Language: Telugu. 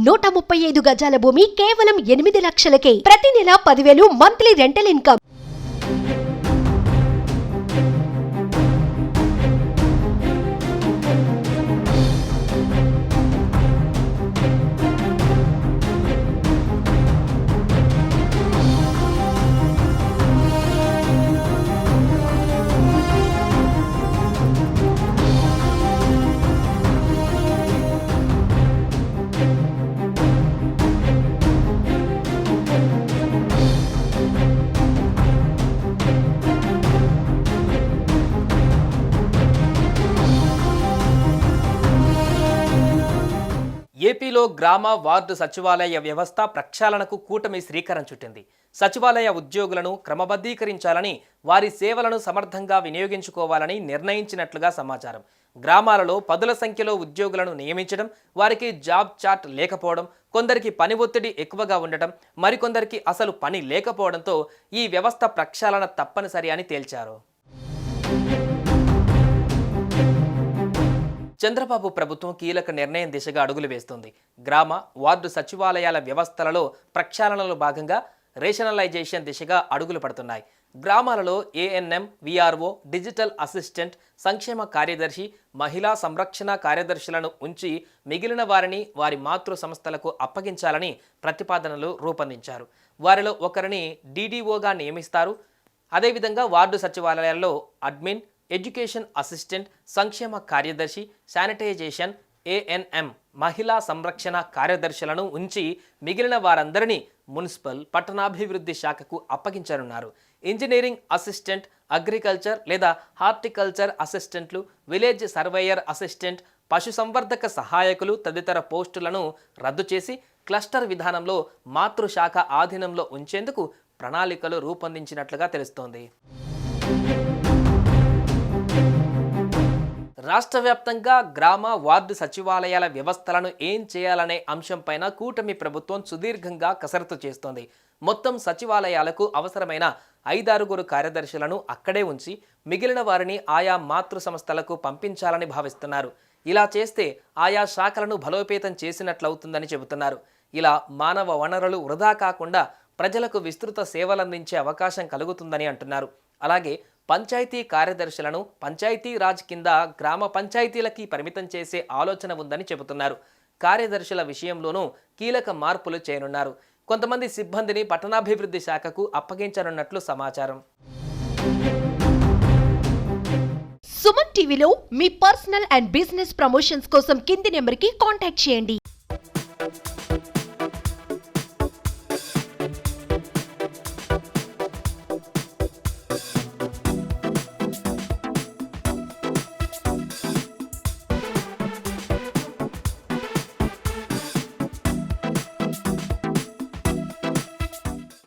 135 గజాల భూమి కేవలం 8 లక్షలకే. ప్రతి నెల 10,000 మంత్లీ రెంటల్ ఇన్కమ్. ఏపీలో గ్రామ వార్డు సచివాలయ వ్యవస్థ ప్రక్షాళనకు కూటమి శ్రీకారం చుట్టింది. సచివాలయ ఉద్యోగులను క్రమబద్ధీకరించాలని, వారి సేవలను సమర్థంగా వినియోగించుకోవాలని నిర్ణయించినట్లుగా సమాచారం. గ్రామాలలో పదుల సంఖ్యలో ఉద్యోగులను నియమించడం, వారికి జాబ్ చార్ట్ లేకపోవడం, కొందరికి పని ఒత్తిడి ఎక్కువగా ఉండటం, మరికొందరికి అసలు పని లేకపోవడంతో ఈ వ్యవస్థ ప్రక్షాళన తప్పనిసరి అని తేల్చారు. చంద్రబాబు ప్రభుత్వం కీలక నిర్ణయం దిశగా అడుగులు వేస్తుంది. గ్రామ వార్డు సచివాలయాల వ్యవస్థలలో ప్రక్షాళనలో భాగంగా రేషనలైజేషన్ దిశగా అడుగులు పడుతున్నాయి. గ్రామాలలో ఏఎన్ఎం, విఆర్ఓ, డిజిటల్ అసిస్టెంట్, సంక్షేమ కార్యదర్శి, మహిళా సంరక్షణ కార్యదర్శులను ఉంచి మిగిలిన వారిని వారి మాతృ సంస్థలకు అప్పగించాలని ప్రతిపాదనలు రూపొందించారు. వారిలో ఒకరిని డీడీఓగా నియమిస్తారు. అదేవిధంగా వార్డు సచివాలయాల్లో అడ్మిన్, ఎడ్యుకేషన్ అసిస్టెంట్, సంక్షేమ కార్యదర్శి, శానిటైజేషన్, ఏఎన్ఎం, మహిళా సంరక్షణ కార్యదర్శులను ఉంచి మిగిలిన వారందరినీ మున్సిపల్, పట్టణాభివృద్ధి శాఖకు అప్పగించనున్నారు. ఇంజనీరింగ్ అసిస్టెంట్, అగ్రికల్చర్ లేదా హార్టికల్చర్ అసిస్టెంట్లు, విలేజ్ సర్వేయర్ అసిస్టెంట్, పశుసంవర్ధక సహాయకులు తదితర పోస్టులను రద్దు చేసి క్లస్టర్ విధానంలో మాతృశాఖ ఆధీనంలో ఉంచేందుకు ప్రణాళికలు రూపొందించినట్లుగా తెలుస్తోంది. రాష్ట్ర వ్యాప్తంగా గ్రామ వార్డు సచివాలయాల వ్యవస్థలను ఏం చేయాలనే అంశంపైన కూటమి ప్రభుత్వం సుదీర్ఘంగా కసరత్తు చేస్తోంది. మొత్తం సచివాలయాలకు అవసరమైన 5-6 కార్యదర్శులను అక్కడే ఉంచి మిగిలిన వారిని ఆయా మాతృ సంస్థలకు పంపించాలని భావిస్తున్నారు. ఇలా చేస్తే ఆయా శాఖలను బలోపేతం చేసినట్లవుతుందని చెబుతున్నారు. ఇలా మానవ వనరులు వృధా కాకుండా ప్రజలకు విస్తృత సేవలందించే అవకాశం కలుగుతుందని అంటున్నారు. అలాగే పంచాయతీ కార్యదర్శులను పంచాయతీ రాజ్ కింద గ్రామ పంచాయతీలకి పరిమితం చేసే ఆలోచన ఉందని చెబుతున్నారు. కార్యదర్శుల విషయంలోనూ కీలక మార్పులు చేయనున్నారు. కొంతమంది సిబ్బందిని పట్టణాభివృద్ధి శాఖకు అప్పగించనున్నట్లు సమాచారం. సుమన్ టీవీలో మీ పర్సనల్ అండ్ బిజినెస్ ప్రమోషన్స్ కోసం కింది నెంబర్కి కాంటాక్ట్ చేయండి.